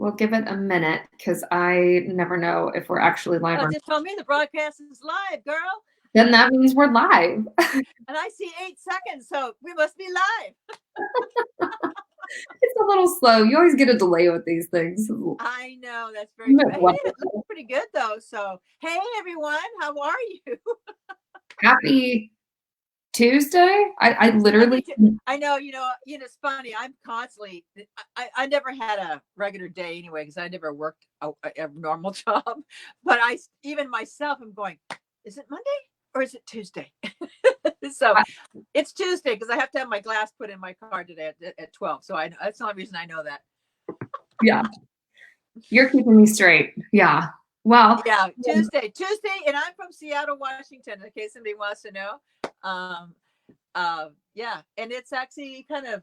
We'll give it a minute because I never know if we're actually live Oh, or not. just told me the broadcast is live, girl. Then that means we're live. And I see 8 seconds, so we must be live. It's a little slow. You always get a delay with these things. I know, that's very true. Hey, What? it looks pretty good though. So, hey everyone, how are you? Happy Tuesday. I literally. I know, it's funny. I'm constantly, I never had a regular day anyway, because I never worked a normal job. But even myself, I'm going, is it Monday or is it Tuesday? So it's Tuesday because I have to have my glass put in my car today at 12. So that's the only reason I know that. Yeah. You're keeping me straight. Yeah. Well. Yeah, Tuesday. And I'm from Seattle, Washington, in case somebody wants to know. Yeah, and it's actually kind of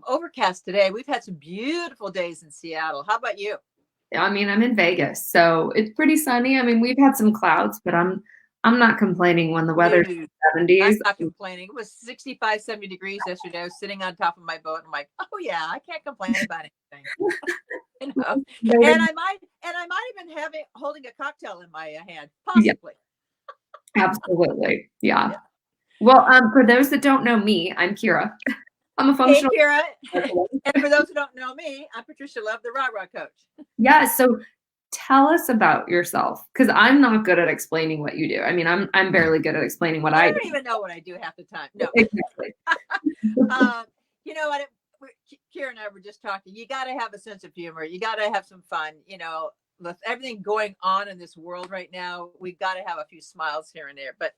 overcast today. We've had some beautiful days in Seattle. How about you? I mean, I'm in Vegas, so it's pretty sunny. I mean, we've had some clouds, but I'm not complaining when the weather's 70s. I'm not complaining. It was 65, 70 degrees yesterday. I was sitting on top of my boat. And I'm like, oh yeah, I can't complain about anything. And I might even holding a cocktail in my hand, possibly. Yeah. Absolutely. Yeah. Well, for those that don't know me, I'm Kira. I'm a functional. Hey, Kira. And for those who don't know me, I'm Patricia Love, the Rah Rah Coach. Yeah. So tell us about yourself, because I'm not good at explaining what you do. I mean, I'm barely good at explaining what I do. I don't even know what I do half the time. No. Exactly. You know what? Kira and I were just talking. You got to have a sense of humor. You got to have some fun. With everything going on in this world right now, we've got to have a few smiles here and there. But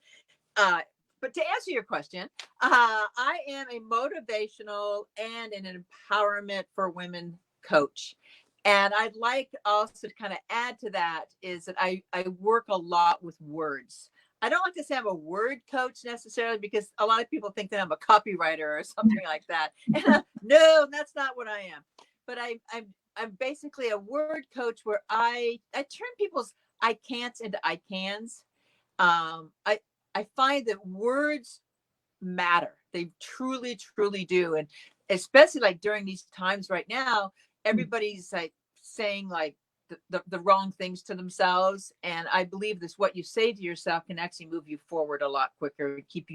to answer your question, I am a motivational and an empowerment for women coach. And I'd like also to kind of add to that is that I work a lot with words. I don't like to say I'm a word coach necessarily, because a lot of people think that I'm a copywriter or something like that. And, no, that's not what I am. But I'm basically a word coach where I turn people's I can'ts into I cans. I find that words matter. They truly, truly do. And especially like during these times right now, everybody's like saying like the wrong things to themselves. And I believe this, what you say to yourself can actually move you forward a lot quicker and keep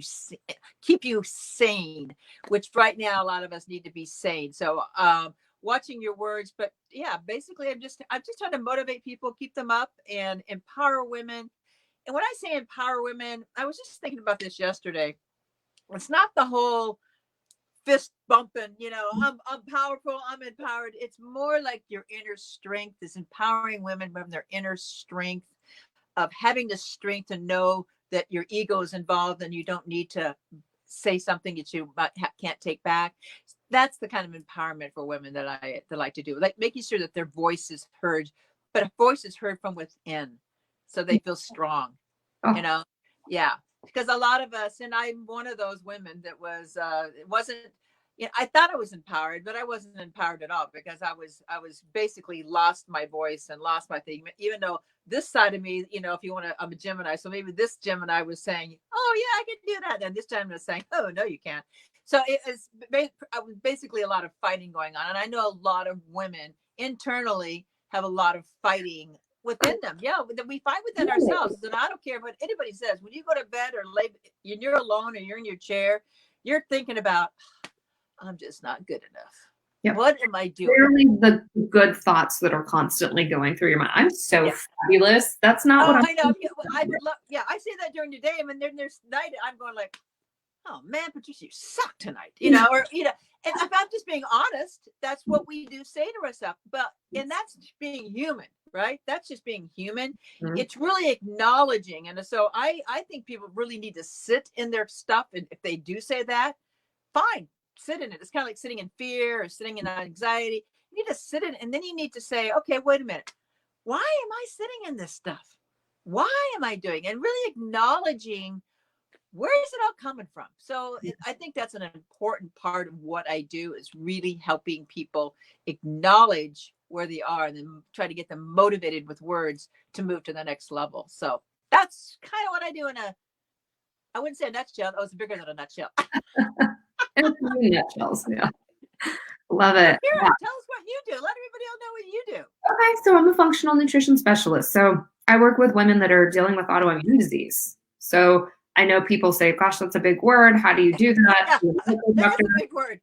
you sane, which right now a lot of us need to be sane. So watching your words, but yeah, basically I'm just trying to motivate people, keep them up, and empower women. And when I say empower women, I was just thinking about this yesterday. It's not the whole fist bumping, I'm powerful, I'm empowered. It's more like your inner strength is empowering women from their inner strength of having the strength to know that your ego is involved and you don't need to say something that you can't take back. That's the kind of empowerment for women that I like to do, like making sure that their voice is heard, but a voice is heard from within, so they feel strong. Yeah, because a lot of us, and I'm one of those women that it wasn't, I thought I was empowered, but I wasn't empowered at all, because I was basically lost my voice and lost my thing. Even though this side of me, if you want to, I'm a Gemini, so maybe this Gemini was saying, oh yeah, I can do that. And this Gemini was saying, oh no, you can't. So it was basically a lot of fighting going on. And I know a lot of women internally have a lot of fighting within them. Yeah, we fight within ourselves. And I don't care what anybody says. When you go to bed or you're alone or you're in your chair, you're thinking about, I'm just not good enough. Yep. What am I doing? Really, the good thoughts that are constantly going through your mind. I'm so fabulous. That's not what I know. I would love. Yeah, I say that during the day, and then there's night. I'm going like, oh man, Patricia, you suck tonight. Or and if I'm just being honest, that's what we do say to ourselves. And that's being human, right? That's just being human. Mm-hmm. It's really acknowledging. And so I think people really need to sit in their stuff. And if they do say that, fine, sit in it. It's kind of like sitting in fear or sitting in anxiety. You need to sit in it, and then you need to say, okay, wait a minute. Why am I sitting in this stuff? Why am I doing? And really acknowledging, where is it all coming from? So I think that's an important part of what I do, is really helping people acknowledge where they are and then try to get them motivated with words to move to the next level. So that's kind of what I do I wouldn't say a nutshell. That was bigger than a nutshell. Nutshells, yeah. Love it. Kira, tell us what you Okay, so I'm a functional nutrition specialist. So I work with women that are dealing with autoimmune disease. So I know people say, gosh, that's a big word. How do you do that? Yeah, You're a medical that is doctor. a big word.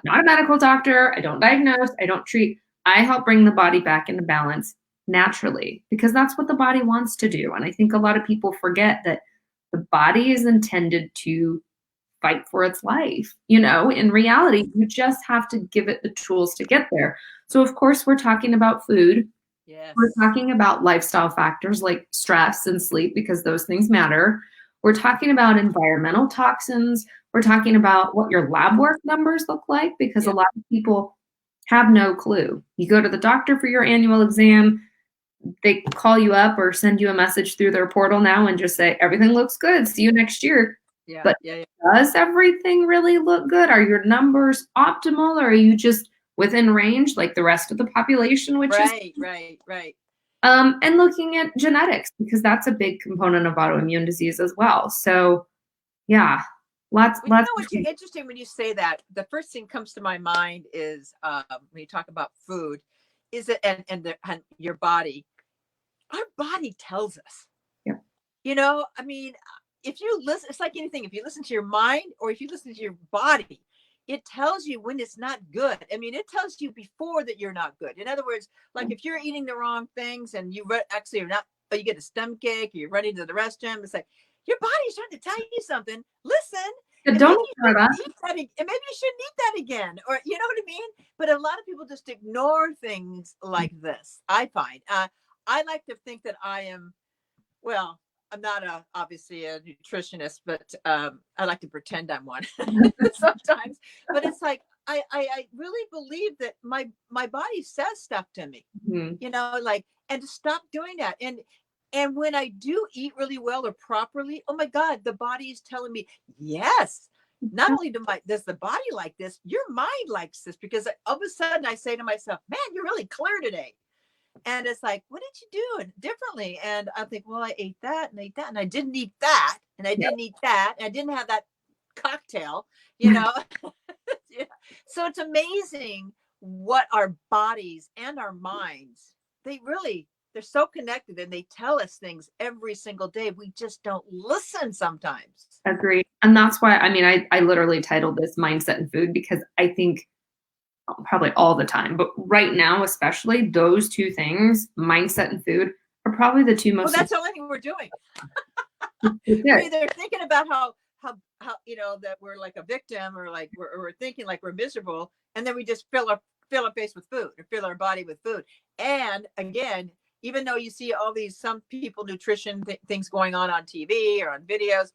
Not a medical doctor. I don't diagnose. I don't treat. I help bring the body back into balance naturally because that's what the body wants to do. And I think a lot of people forget that the body is intended to fight for its life. In reality, you just have to give it the tools to get there. So, of course, we're talking about food. We're Yes. talking about lifestyle factors like stress and sleep because those things matter. We're talking about environmental toxins. We're talking about what your lab work numbers look like because a Yeah. lot of people have no clue. You go to the doctor for your annual exam, they call you up or send you a message through their portal now and just say, everything looks good. See you next year. Yeah. But Yeah. Yeah. does everything really look good? Are your numbers optimal or are you just within range like the rest of the population, which is Right. Right. Right. and looking at genetics because that's a big component of autoimmune disease as well. So yeah, lots Well, lots what's interesting when you say that, the first thing comes to my mind is when you talk about food, is it and your body. Our body tells us. yeah. I mean, if you listen, it's like anything. If you listen to your mind or if you listen to your body, it tells you when it's not good. I mean, it tells you before that you're not good. In other words, like if you're eating the wrong things and actually are not, or you get a stomach ache, or you're running to the restroom, it's like your body's trying to tell you something. Listen, Yeah, and maybe don't you ignore that. shouldn't eat that, and maybe you shouldn't eat that again, or you know what I mean. But a lot of people just ignore things like this. I find. I like to think that I am well, I'm not obviously a nutritionist, but I like to pretend I'm one sometimes. But it's like I really believe that my body says stuff to me, Mhm. like, and to stop doing that. And when I do eat really well or properly, oh my God, the body is telling me yes. Not only does the body like this, your mind likes this because all of a sudden I say to myself, "Man, you're really clear today." And it's like, what did you do differently? And I think, well, I ate that and ate that, and I didn't eat that, and I Yep. didn't eat that, and I didn't have that cocktail, you know. Yeah. So it's amazing what our bodies and our minds, they're so connected and they tell us things every single day. We just don't listen sometimes. Agree. And that's why I mean I literally titled this mindset and food because I think probably all the time, but right now especially those two things, mindset and food, are probably the two Well, most that's the only thing we're doing. We're important. either thinking about how that we're like a victim, or like we're thinking like we're miserable, and then we just fill our face with food or fill our body with food. And again, even though you see all these some people nutrition things going on TV or on videos,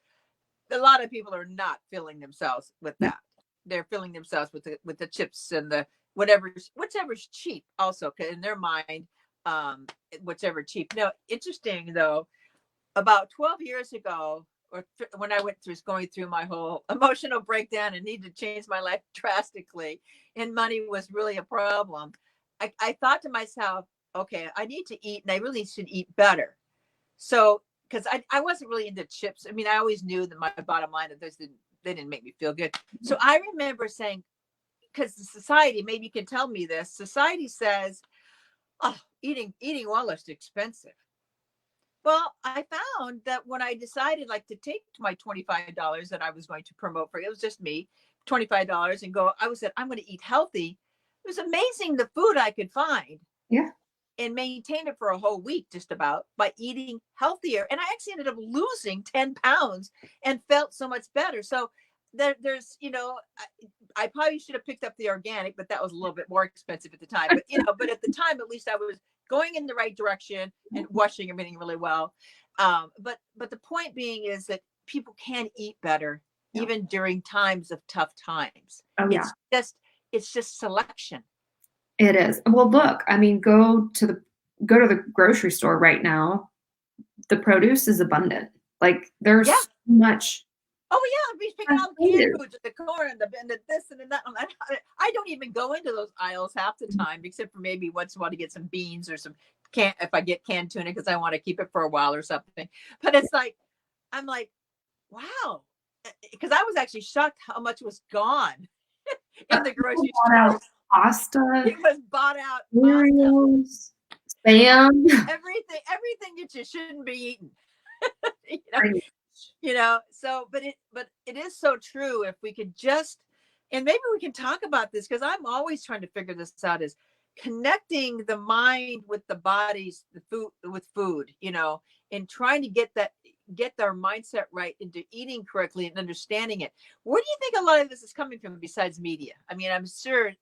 a lot of people are not filling themselves with No, that. They're filling themselves with the chips and the whichever's cheap also in their mind. um Whichever cheap. No, interesting though, about 12 years ago, or when I went through going through my whole emotional breakdown and needed to change my life drastically, and money was really a problem, I thought to myself, okay, I need to eat, and I really should eat better. So, because I wasn't really into chips. I mean, I always knew that my bottom line that they didn't make me feel good. So I remember saying, because the society, maybe you can tell me this, society says, oh, eating well is expensive. Well, I found that when I decided like to take my $25 that I was going to promote for, it was just me, $25, and go, I said, I'm going to eat healthy. It was amazing the food I could find, yeah. and maintain it for a whole week just about by eating healthier. And I actually ended up losing 10 pounds and felt so much better. So there's, I probably should have picked up the organic, but that was a little bit more expensive at the time. But at the time, at least I was going in the right direction and washing everything really well. But the point being is that people can eat better Yeah. even during times of tough times. Oh yeah. It's just selection. It is. Well, look, I mean, go to the grocery store right now. The produce is abundant. Like there's Yeah. so much Oh yeah, we picking fresh all the canned produce. foods, and the corn, and the this and the that. I don't even go into those aisles half the time, except for maybe once in a while to get some beans or some can if I get canned tuna because I want to keep it for a while or something. But it's like I'm like, wow, because I was actually shocked how much was gone in the grocery Bought out stores. pasta, It was bought out pasta. cereals, spam. Everything that you shouldn't be eating. you know, Pretty so but it is so true. If we could just, and maybe we can talk about this, because I'm always trying to figure this out, is connecting the mind with the body's the food with food, and trying to get their mindset right into eating correctly and understanding it. Where do you think a lot of this is coming from besides media? I mean, I'm sure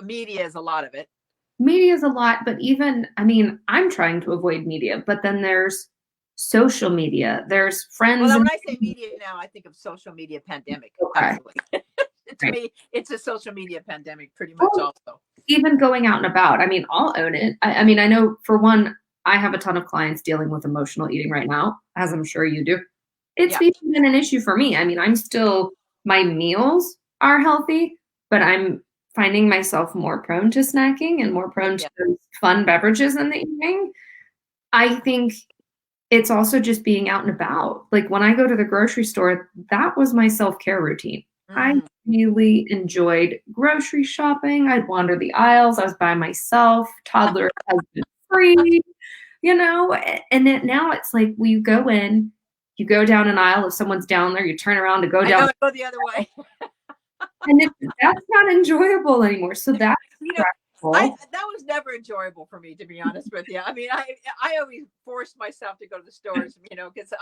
media is a lot of it. Media is a lot, but even, I mean, I'm trying to avoid media, but then there's social media, there's friends. Well, And when I say media now, I think of social media pandemic, okay, actually. To right. me, it's a social media pandemic pretty much Well, also. even going out and about, I mean, I'll own it. I mean, I know for one, I have a ton of clients dealing with emotional eating right now, as I'm sure you do. It's Yeah. been an issue for me. I mean, my meals are healthy, but I'm finding myself more prone to snacking and more prone to Yeah. those fun beverages in the evening. I think it's also just being out and about. Like when I go to the grocery store, that was my self-care routine. I Mm. really enjoyed grocery shopping. I'd wander the aisles. I was by myself, toddler husband free, and then now it's like you go in, you go down an aisle, if someone's down there, you turn around to go I know, down, I go the other way. and that's not enjoyable anymore. So that's You know, stressful. that was never enjoyable for me, to be honest with you. I mean, I always forced myself to go to the stores, because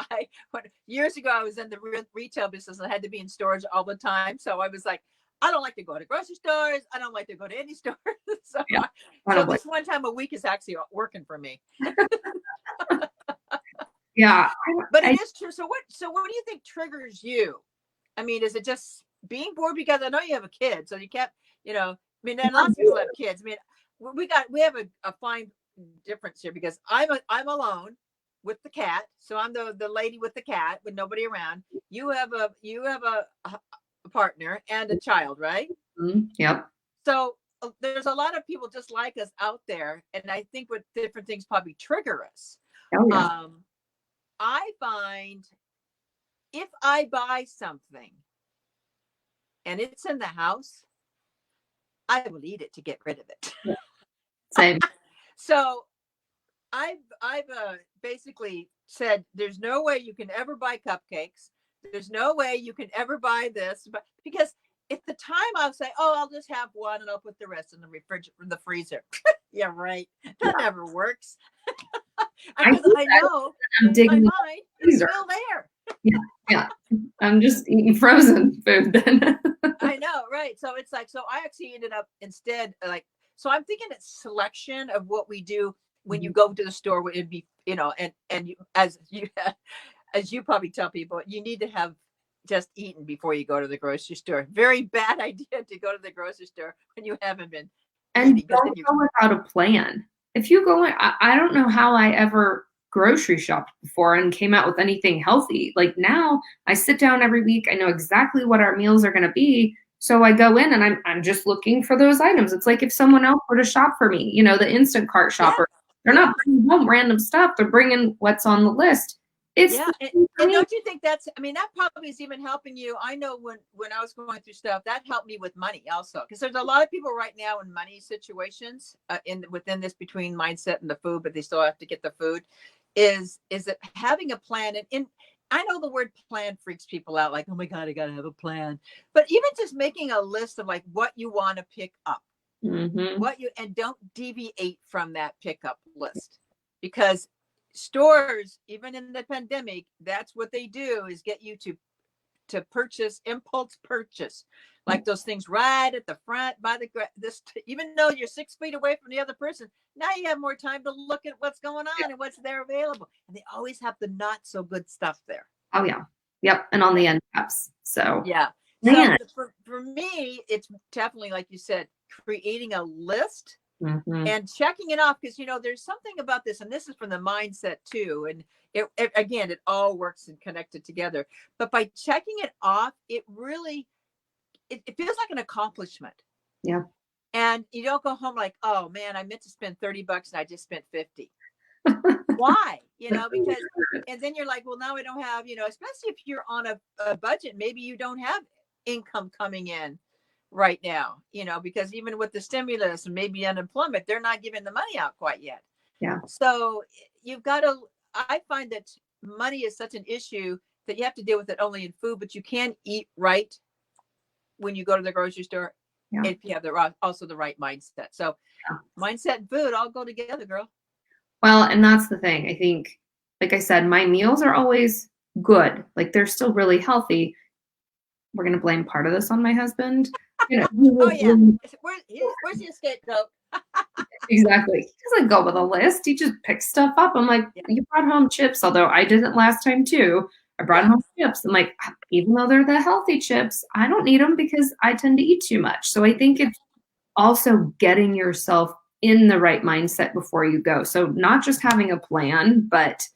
years ago I was in the retail business and I had to be in stores all the time. So I was like, I don't like to go to grocery stores. I don't like to go to any stores. so Yeah, so probably. this one time a week is actually working for me. Yeah, But it I, is true. So what do you think triggers you? I mean, is it just being bored? Because I know you have a kid, so you can't, I mean, and lots of people have kids. I mean, we have a fine difference here, because I'm alone with the cat. So I'm the lady with the cat with nobody around. You have a partner and a child, right? yep. So there's a lot of people just like us out there, and I think what different things probably trigger us. Oh yeah. Um, I find if I buy something and it's in the house, I will eat it to get rid of it. Same. So I've basically said there's no way you can ever buy cupcakes. There's no way you can ever buy this, but because at the time I'll say, oh, I'll just have one and I'll put the rest in the freezer. Yeah, right. That never works. Because I know I'm in my digging mind it's still there. Yeah, yeah. I'm just eating frozen food then. I know, right? So it's like, so I actually ended up instead so I'm thinking it's selection of what we do when you go to the store. Would it be, and as you probably tell people, you need to have just eaten before you go to the grocery store. Very bad idea to go to the grocery store when you haven't been And eating. don't go without a plan. If you go in, I don't know how I ever grocery shopped before and came out with anything healthy. Like now, I sit down every week. I know exactly what our meals are going to be. So I go in and I'm just looking for those items. It's like if someone else were to shop for me, the instant cart Yeah, shopper, they're yeah. not bringing home random stuff. They're bringing what's on the list. It's Yeah, the same for and me. don't you think I mean, that probably is even helping you. I know when I was going through stuff, that helped me with money also, because there's a lot of people right now in money situations, within this between mindset and the food, but they still have to get the food. Is that having a plan? And I know the word plan freaks people out, like, oh my God, I gotta have a plan. But even just making a list of like what you want to pick up, Mm-hmm. and don't deviate from that pickup list, because stores, even in the pandemic, that's what they do, is get you to purchase, impulse purchase, like those things right at the front by this, even though you're 6 feet away from the other person. Now you have more time to look at what's going on and what's there available, and they always have the not so good stuff there. Oh yeah. Yep. And on the end caps. So Yeah. So man. for me, it's definitely, like you said, creating a list Mm-hmm. and checking it off, because there's something about this, and this is from the mindset too, and again, it all works and connected together. But by checking it off, it really, it feels like an accomplishment. Yeah. And you don't go home like, oh man, I meant to spend $30 and I just spent 50. Why? Because, and then you're like, well, now I don't have, especially if you're on a budget, maybe you don't have income coming in right now, because even with the stimulus and maybe unemployment, they're not giving the money out quite yet. Yeah. So you've got to, I find that money is such an issue that you have to deal with it only in food, but you can eat right when you go to the grocery store Yeah. if you have also the right mindset. So mindset and food all go together, girl. Well, and that's the thing. I think, like I said, my meals are always good. Like they're still really healthy. We're going to blame part of this on my husband. He Oh, will yeah. blame- Where's your scapegoat? exactly. He doesn't go with a list. He just picks stuff up. I'm like, you brought home chips, although I didn't last time too. I brought home chips. I'm like, even though they're the healthy chips, I don't need them because I tend to eat too much. So I think it's also getting yourself in the right mindset before you go. So not just having a plan, but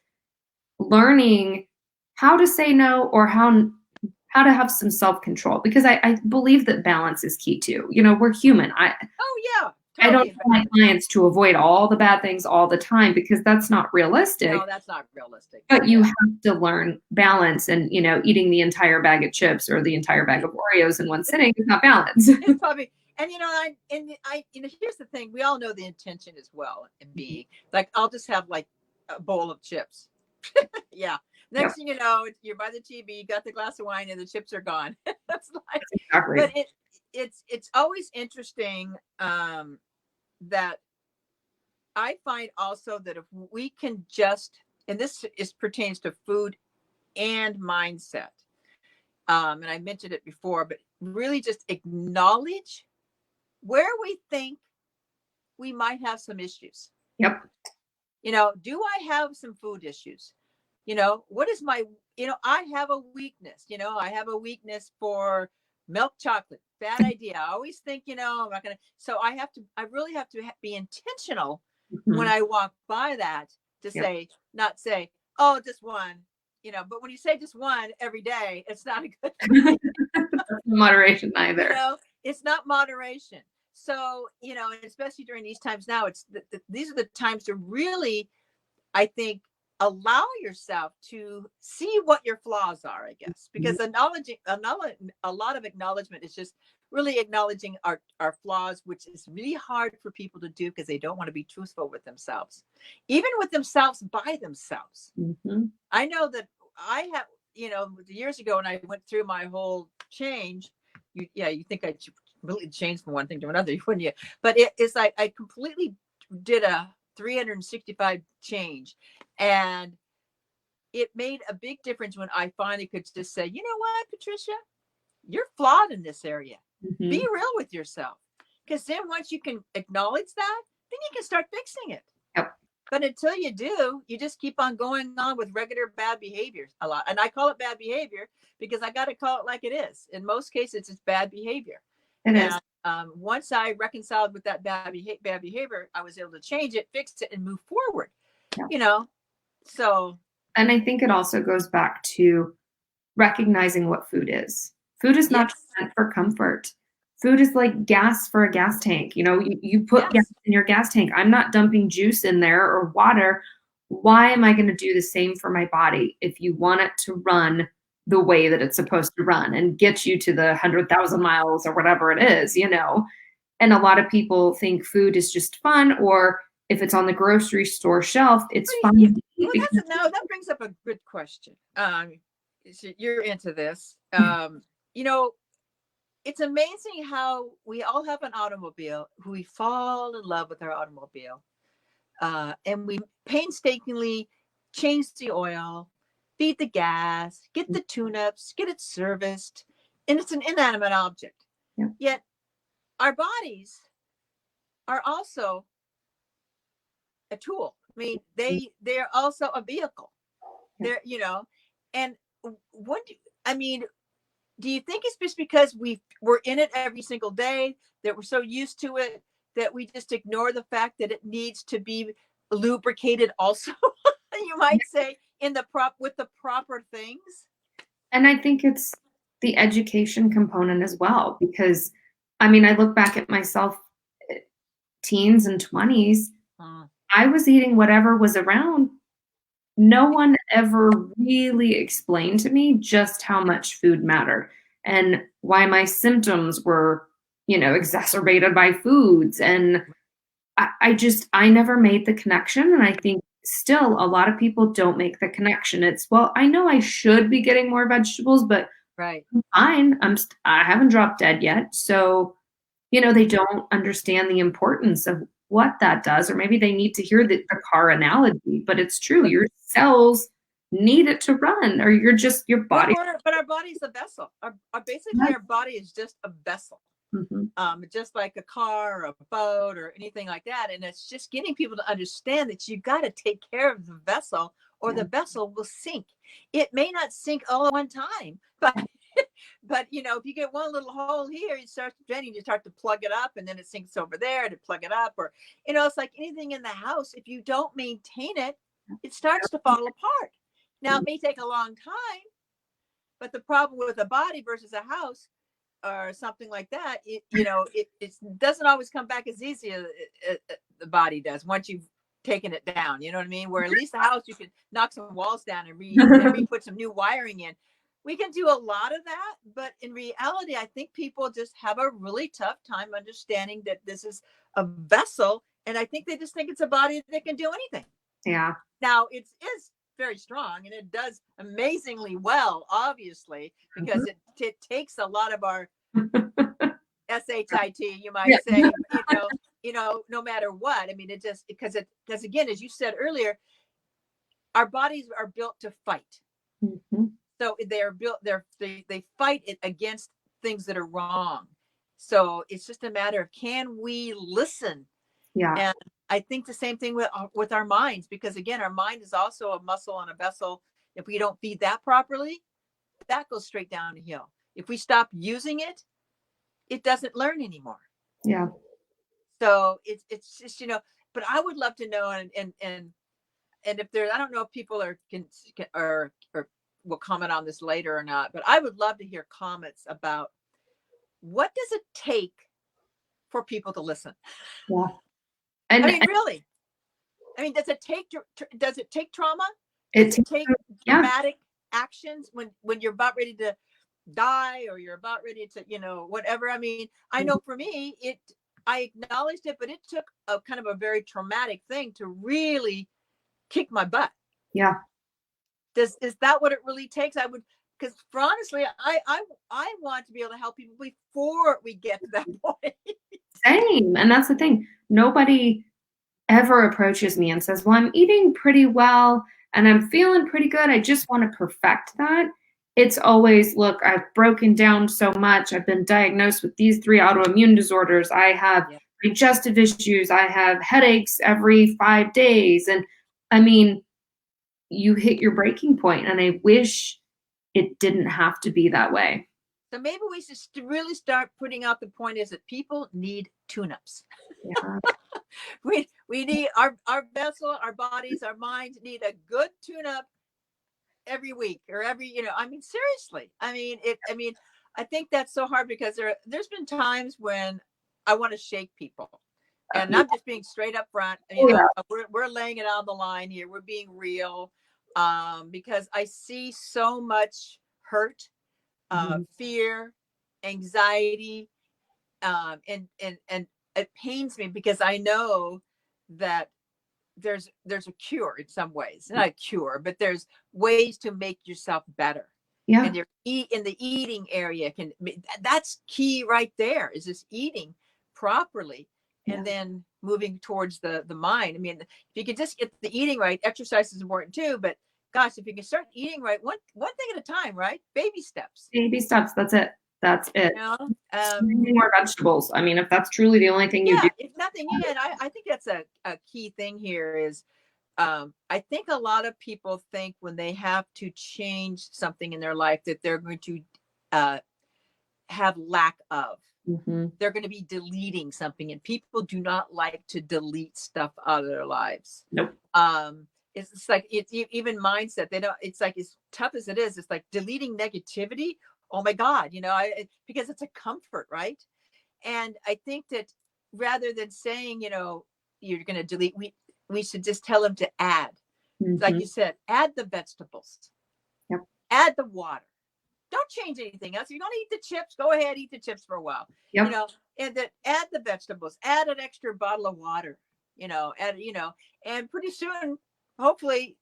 learning how to say no, or how to have some self-control, because I believe that balance is key too. We're human. Oh, yeah. I don't Totally. want my clients to avoid all the bad things all the time, because that's not realistic. No, that's not realistic. But you have to learn balance, and eating the entire bag of chips or the entire bag of Oreos in one sitting is not balance. It's probably, and here's the thing: we all know the intention as well in being like, I'll just have like a bowl of chips. Yeah. Next thing you know, you're by the TV, you got the glass of wine, and the chips are gone. That's like, Exactly. but it's always interesting that I find also that if we can just, and this pertains to food and mindset, and I mentioned it before, but really just acknowledge where we think we might have some issues. Yep. Do I have some food issues? What is my, I have a weakness. I have a weakness for milk chocolate. Bad idea. I always think, I'm not going to. So I really have to be intentional when I walk by that to say, not say, oh, just one, but when you say just one every day, it's not a good moderation either. It's not moderation. So, especially during these times now, these are the times to really, I think, allow yourself to see what your flaws are, I guess, because a lot of acknowledgement is just really acknowledging our flaws, which is really hard for people to do because they don't want to be truthful with themselves, even with themselves by themselves. Mm-hmm. I know that I have, years ago when I went through my whole change, you think I completely changed from one thing to another, wouldn't you? But it's like I completely did a 365 change, and it made a big difference when I finally could just say, you know what, Patricia, you're flawed in this area. Mm-hmm. Be real with yourself, because then once you can acknowledge that, then you can start fixing it. Yep. But until you do, you just keep on going on with regular bad behaviors a lot. And I call it bad behavior because I got to call it like it is. In most cases, it's bad behavior. It is. Once I reconciled with that bad behavior, I was able to change it, fix it, and move forward. Yeah. So. And I think it also goes back to recognizing what food is. Food is not meant for comfort. Food is like gas for a gas tank. You put gas in your gas tank. I'm not dumping juice in there or water. Why am I going to do the same for my body if you want it to run the way that it's supposed to run and get you to the 100,000 miles or whatever it is, And a lot of people think food is just fun, or if it's on the grocery store shelf, it's fun. That brings up a good question. You're into this. It's amazing how we all have an automobile, who we fall in love with our automobile. And we painstakingly change the oil, feed the gas, get the tune-ups, get it serviced, and it's an inanimate object. Yeah. Yet our bodies are also a tool. I mean, they're also a vehicle. They're, and do you think it's just because we're in it every single day, that we're so used to it, that we just ignore the fact that it needs to be lubricated also, you might say, with the proper things? And I think it's the education component as well, because I look back at myself, teens and 20s, I was eating whatever was around. No one ever really explained to me just how much food mattered and why my symptoms were exacerbated by foods. And I never made the connection. And I think still a lot of people don't make the connection. It's, well, I know I should be getting more vegetables, but Right. I'm fine. I haven't dropped dead yet. So, they don't understand the importance of what that does, or maybe they need to hear the car analogy, but it's true. Your cells need it to run, or your body. But our body's a vessel. Basically, our body is just a vessel. Mm-hmm. Just like a car or a boat or anything like that. And it's just getting people to understand that you got to take care of the vessel, or the vessel will sink. It may not sink all at one time, but if you get one little hole here, you start draining, you start to plug it up, and then it sinks over there to plug it up. Or it's like anything in the house. If you don't maintain it, it starts to fall apart. Now, it may take a long time, but the problem with a body versus a house or something like that, it doesn't always come back as easy as the body does once you've taken it down. You know what I mean? Where at least the house, you can knock some walls down and re-put some new wiring in. We can do a lot of that, but in reality, I think people just have a really tough time understanding that this is a vessel, and I think they just think it's a body that can do anything. Yeah. Now, it is very strong, and it does amazingly well, obviously, because it takes a lot of our SHIT, you might say, no matter what. I mean, it just because again, as you said earlier, our bodies are built to fight. Mm-hmm. So they fight it against things that are wrong. So it's just a matter of, can we listen? Yeah. And I think the same thing with our minds, because again, our mind is also a muscle and a vessel. If we don't feed that properly, that goes straight down the hill. If we stop using it, it doesn't learn anymore. Yeah. So it's just, but I would love to know, and if there, I don't know if people can or will comment on this later or not, but I would love to hear comments about what does it take for people to listen? Yeah. And really, does it take trauma? Does it take dramatic actions when you're about ready to die, or you're about ready to, whatever? I know for me, I acknowledged it, but it took a kind of a very traumatic thing to really kick my butt. Yeah. Is that what it really takes? Because honestly, I want to be able to help people before we get to that point. Same. And that's the thing. Nobody ever approaches me and says, well, I'm eating pretty well and I'm feeling pretty good. I just want to perfect that. It's always, look, I've broken down so much. I've been diagnosed with these 3 autoimmune disorders. I have digestive issues. I have headaches every 5 days. And you hit your breaking point, and I wish it didn't have to be that way. So maybe we should really start putting out the point is that people need tune-ups. Yeah. we need our vessel, our bodies, our minds need a good tune-up every week or every, seriously. I think that's so hard, because there's been times when I want to shake people, and I'm just being straight up front. We're laying it on the line here. We're being real, because I see so much hurt, fear, anxiety, and it pains me, because I know that there's a cure in some ways. Not a cure, but there's ways to make yourself better. Yeah. And in the eating area that's key right there, is this eating properly, and then moving towards the mind. If you could just get the eating right, exercise is important too, but gosh, if you can start eating right, one thing at a time, right? Baby steps. That's it. More vegetables. If that's truly the only thing you do. If nothing, I think that's a key thing here is, I think a lot of people think when they have to change something in their life that they're going to have lack of. Mm-hmm. They're going to be deleting something, and people do not like to delete stuff out of their lives. Nope. It's like, it's even mindset. They don't. It's like, as tough as it is, it's like deleting negativity. Oh my God, because it's a comfort, right? And I think that rather than saying, you're going to delete, we should just tell them to add. Mm-hmm. Like you said, add the vegetables. Yep. Add the water. Don't change anything else. If you don't eat the chips, go ahead, eat the chips for a while. Yep. and that add the vegetables, add an extra bottle of water, and pretty soon, hopefully,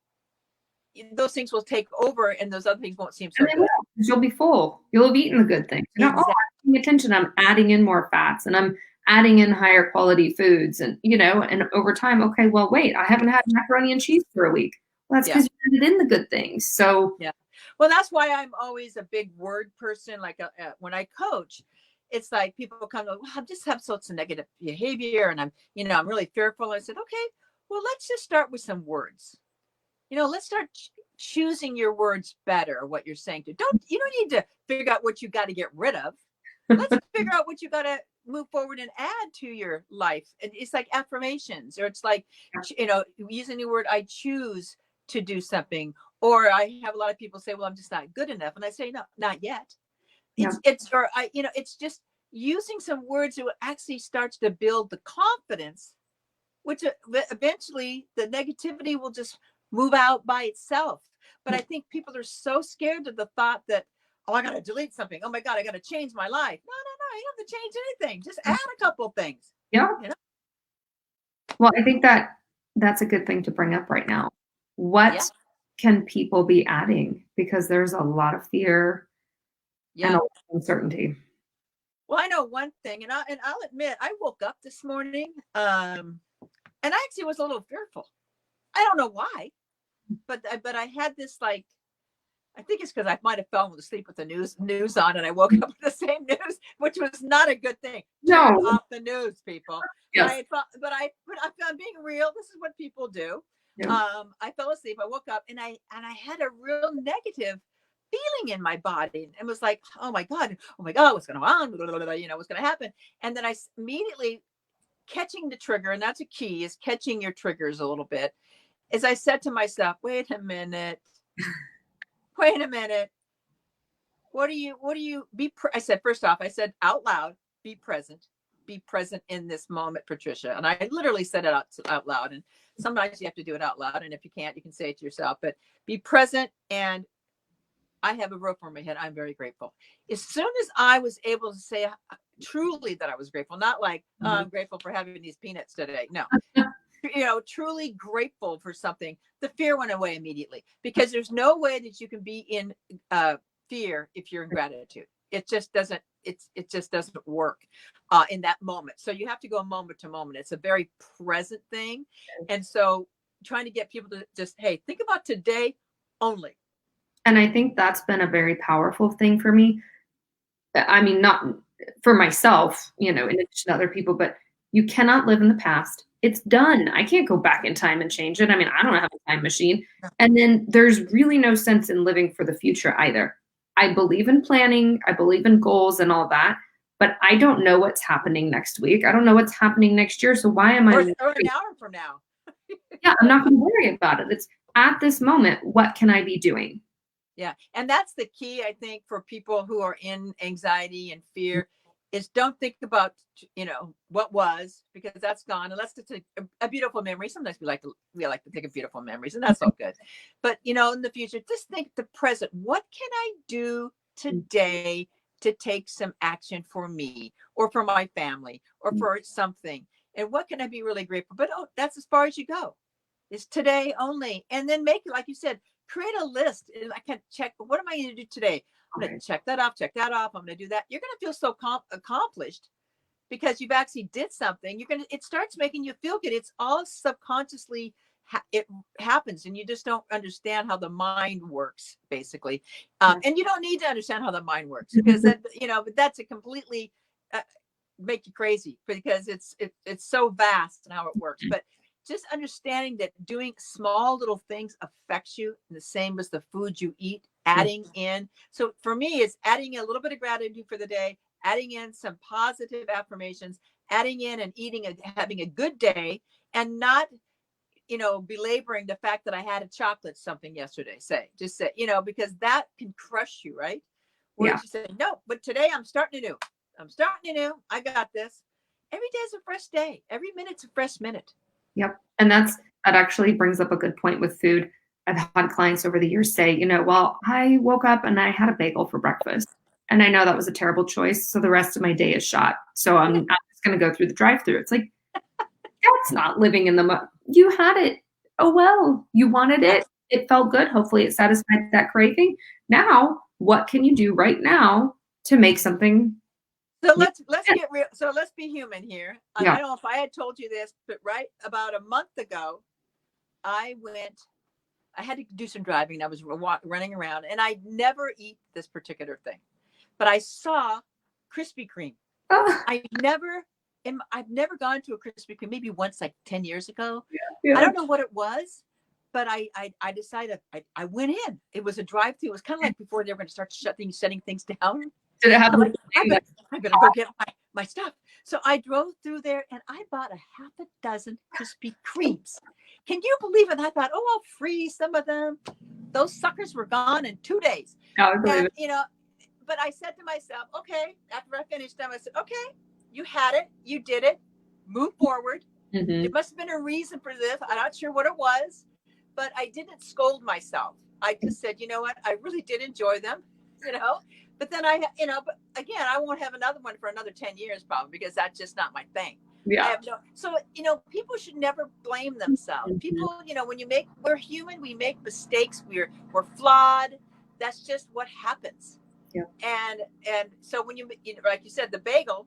those things will take over and those other things won't seem And so they will, good. 'cause you'll be full. You'll have eaten the good things. Oh, Exactly. I'm paying attention. I'm adding in more fats and I'm adding in higher quality foods. And, and over time, okay, well, wait, I haven't had macaroni and cheese for a week. Well, that's Yeah. because you added in the good things. So, Yeah. Well, that's why I'm always a big word person. Like when I coach, it's like people come to, well, I just have sorts of negative behavior and I'm really fearful. I said, okay, well, let's just start with some words. Let's start choosing your words better, what you're saying to. You don't need to figure out what you got to get rid of. Let's figure out what you got to move forward and add to your life. And it's like affirmations, or it's like, using the word, I choose to do something. Or I have a lot of people say, well, I'm just not good enough. And I say, no, not yet. yeah. It's just using some words that actually starts to build the confidence, which eventually the negativity will just move out by itself. But I think people are so scared of the thought that, oh, I got to delete something. Oh my God, I got to change my life. No, you don't have to change anything. Just add a couple things. Yeah. You know? Well, I think that's a good thing to bring up right now. What can people be adding? Because there's a lot of fear and a lot of uncertainty. Well, I know one thing, and I'll admit, I woke up this morning, and I actually was a little fearful. I don't know why, but I had this, like, I think it's because I might have fallen asleep with the news on, and I woke up with the same news, which was not a good thing. Turn off the news, people. Yes. But I'm being real. This is what people do. Yeah. I fell asleep. I woke up, and I had a real negative feeling in my body, and was like, oh my God, what's going on? What's going to happen? And then I immediately catching the trigger, and that's a key, is catching your triggers a little bit. As I said to myself, wait a minute. What do you I said, first off, I said out loud, be present in this moment, Patricia. And I literally said it out loud. And sometimes you have to do it out loud. And if you can't, you can say it to yourself, but be present. And I have a roof over my head. I'm very grateful. As soon as I was able to say truly that I was grateful, not like, oh, I'm grateful for having these peanuts today. No, truly grateful for something, the fear went away immediately, because there's no way that you can be in fear if you're in gratitude. It just doesn't work in that moment. So you have to go moment to moment. It's a very present thing. And so trying to get people to just, hey, think about today only. And I think that's been a very powerful thing for me. I mean, not for myself, in addition to other people, but you cannot live in the past. It's done. I can't go back in time and change it. I mean, I don't have a time machine. And then there's really no sense in living for the future either. I believe in planning. I believe in goals and all that, but I don't know what's happening next week. I don't know what's happening next year. So why am I? Or an hour from now. Yeah, I'm not going to worry about it. It's at this moment, what can I be doing? Yeah. And that's the key, I think, for people who are in anxiety and fear, is don't think about, what was, because that's gone. Unless it's a beautiful memory. Sometimes we like to think of beautiful memories, and that's all good. But, in the future, just think the present. What can I do today to take some action for me or for my family or for something? And what can I be really grateful? But that's as far as you go. It's today only. And then make it, like you said, create a list. I can check, what am I going to do today? I'm going to check that off. I'm going to do that. You're going to feel so accomplished because you've actually did something. It starts making you feel good. It's all subconsciously, it happens, and you just don't understand how the mind works, basically. And you don't need to understand how the mind works, because but that's a completely make you crazy, because it's so vast and how it works. But just understanding that doing small little things affects you, the same as the food you eat, adding in. So for me, it's adding in a little bit of gratitude for the day, adding in some positive affirmations, adding in and having a good day, and not, belaboring the fact that I had a chocolate something yesterday, just say, because that can crush you, right? Whereas you say, no, but today I'm starting anew. I got this. Every day is a fresh day. Every minute's a fresh minute. Yep. And that actually brings up a good point with food. I've had clients over the years say, well, I woke up and I had a bagel for breakfast. and I know that was a terrible choice. So the rest of my day is shot. So I'm just going to go through the drive-through. It's like, that's not living in the you had it. Oh, well, you wanted it. It felt good. Hopefully it satisfied that craving. Now, what can you do right now to make something? So let's get real. So let's be human here. Yeah. I don't know if I had told you this, but right about a month ago, I had to do some driving. I was running around, and I never eat this particular thing, but I saw Krispy Kreme. Oh. I've never gone to a Krispy Kreme, maybe once, like 10 years ago. Yeah. I don't know what it was, but I decided I went in. It was a drive-through. It was kind of like before they were going to start shutting things down. Did it have like, I better go get my stuff. So I drove through there and I bought a half a dozen Krispy Kremes. Can you believe it? I thought, oh, I'll freeze some of them. Those suckers were gone in 2 days. And, but I said to myself, okay, after I finished them, I said, okay, you had it. You did it. Move forward. Mm-hmm. There must have been a reason for this. I'm not sure what it was, but I didn't scold myself. I just said, you know what? I really did enjoy them, but then but again, I won't have another one for another 10 years probably, because that's just not my thing. Yeah. So, people should never blame themselves. Mm-hmm. People, we're human, we make mistakes. We're flawed. That's just what happens. Yeah. And so when you like you said, the bagel,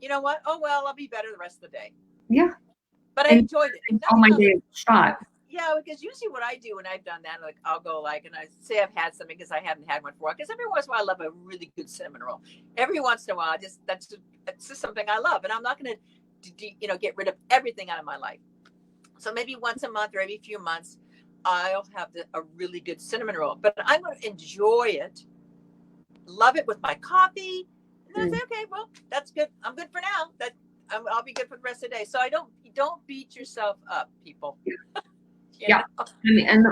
you know what? Oh, well, I'll be better the rest of the day. Yeah. But I enjoyed it. All my day shot. Yeah, because usually what I do when I've done that, like I'll go and I say I've had something because I haven't had one for a while. Because every once in a while I love a really good cinnamon roll. Every once in a while, that's just something I love, and I'm not going to get rid of everything out of my life. So maybe once a month or every few months, I'll have a really good cinnamon roll. But I'm going to enjoy it, love it with my coffee, and then I say, okay, well, that's good. I'm good for now. I'll be good for the rest of the day. So don't beat yourself up, people. Yeah. I mean, and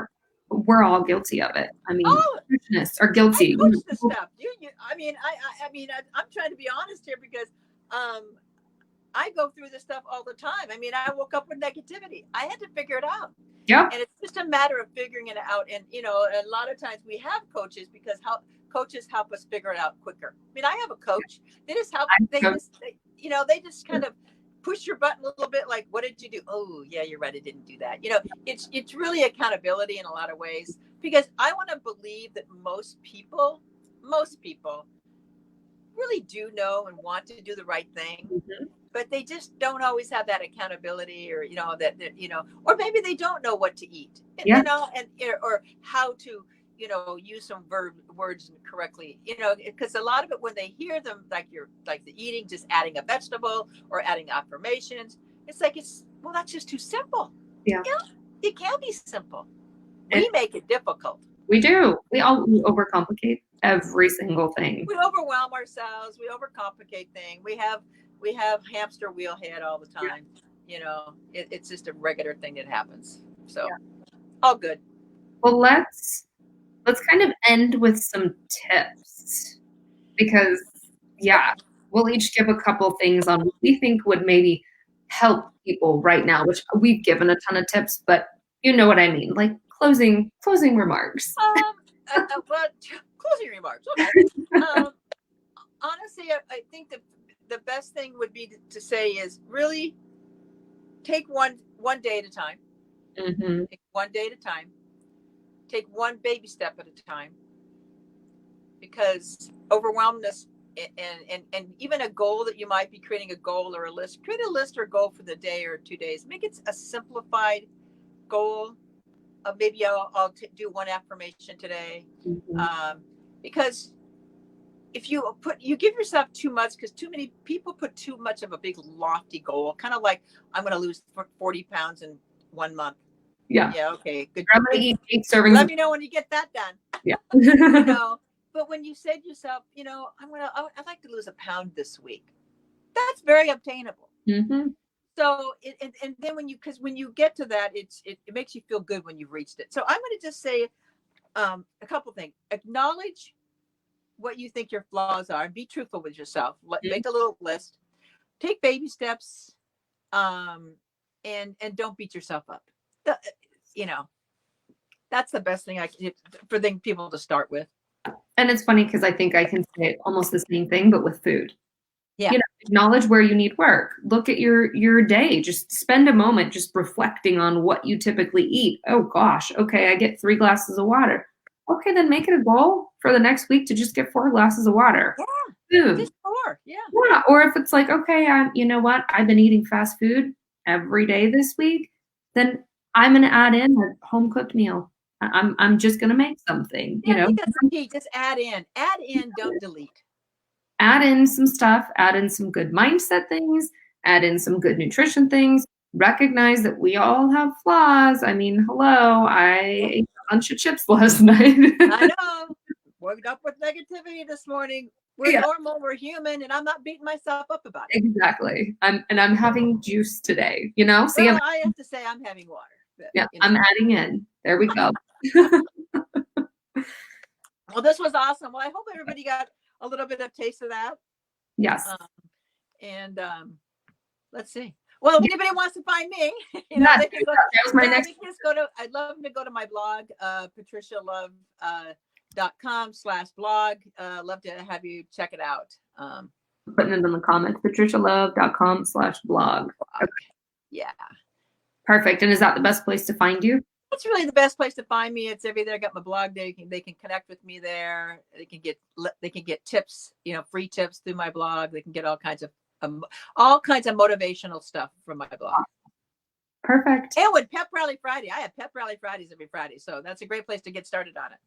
we're all guilty of it. I mean, nutritionists are guilty. I coach this stuff. I'm trying to be honest here, because I go through this stuff all the time. I mean, I woke up with negativity. I had to figure it out. Yeah. And it's just a matter of figuring it out. And, a lot of times we have coaches because coaches help us figure it out quicker. I mean, I have a coach. They just help. They just kind of push your button a little bit, like, what did you do? Oh, yeah, you're right, I didn't do that. It's really accountability in a lot of ways, because I want to believe that most people really do know and want to do the right thing, but they just don't always have that accountability, or or maybe they don't know what to eat, or how to use some words correctly, because a lot of it, when they hear them, like the eating, just adding a vegetable or adding affirmations, it's like, that's just too simple. Yeah. It can be simple. We make it difficult. We do. We overcomplicate every single thing. We overwhelm ourselves. We overcomplicate things. We have hamster wheel head all the time. Yeah. It's just a regular thing that happens. So all good. Well, let's kind of end with some tips, because we'll each give a couple things on what we think would maybe help people right now, which we've given a ton of tips, but you know what I mean, like closing remarks. Closing remarks. Okay. Honestly, I think the best thing would be to say is really take one day at a time. Mm-hmm. Take one day at a time. Take one baby step at a time, because overwhelmness and even a goal that you might be creating, a goal or a list, create a list or goal for the day or 2 days. Make it a simplified goal. Maybe I'll do one affirmation today, because if you give yourself too much, because too many people put too much of a big lofty goal, kind of like, I'm going to lose 40 pounds in 1 month. Yeah. Yeah. Okay. Good. I'm going to eat 8 servings. Let me know when you get that done. Yeah. But when you said to yourself, I'd like to lose a pound this week, that's very obtainable. Mm-hmm. So, and then when you get to that, it makes you feel good when you've reached it. So I'm going to just say a couple things. Acknowledge what you think your flaws are, and be truthful with yourself. Make a little list. Take baby steps, and don't beat yourself up. That's the best thing for people to start with. And it's funny because I think I can say almost the same thing, but with food. Yeah. You know, acknowledge where you need work. Look at your day. Just spend a moment just reflecting on what you typically eat. Oh gosh, okay, I get 3 glasses of water. Okay, then make it a goal for the next week to just get 4 glasses of water. Yeah. Food. Just 4. Yeah. Yeah. Or if it's like, okay, you know what? I've been eating fast food every day this week, then I'm gonna add in a home cooked meal. I'm just gonna make something, Yeah, I think that's the key. Just add in. Add in, don't delete. Add in some stuff, add in some good mindset things, add in some good nutrition things, recognize that we all have flaws. I mean, hello, I ate a bunch of chips last night. I know. Woke up with negativity this morning. We're Yeah, normal, we're human, and I'm not beating myself up about it. exactly. I'm having juice today, you know? See, Well, I have to say I'm having water. But, yeah, you know. I'm adding in. There we go. Well, this was awesome. Well, I hope everybody got a little bit of taste of that. Yes. And let's see. Well, if anybody wants to find me, you know, Yeah, they can go. that was my Yeah, next. they can just go to. I'd love them to go to my blog, patricialove.com/blog. Love to have you check it out. Putting it in the comments, patricialove.com/blog. Okay. Yeah. Perfect. And is that the best place to find you? It's really the best place to find me. It's everywhere. I got my blog there. They can connect with me there. They can get tips, you know, free tips through my blog. They can get all kinds of motivational stuff from my blog. Perfect. And with Pep Rally Friday, I have Pep Rally Fridays every Friday, so that's a great place to get started on it.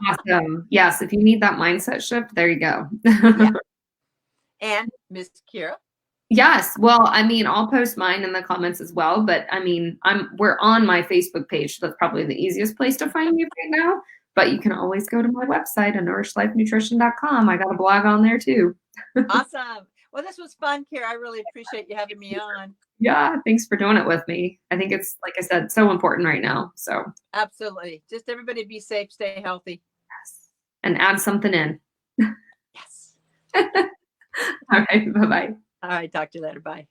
Awesome. Yes, if you need that mindset shift, there you go. Yeah. And Miss Kira. Yes. Well, I mean, I'll post mine in the comments as well, but I mean, we're on my Facebook page. So that's probably the easiest place to find me right now. But you can always go to my website, nourishlifenutrition.com. I got a blog on there too. Awesome. Well, this was fun, Kira. I really appreciate you having me on. Yeah, thanks for doing it with me. I think it's, like I said, so important right now. So absolutely. Just everybody be safe, stay healthy. Yes. And add something in. Yes. All right. Bye-bye. All right. Talk to you later. Bye.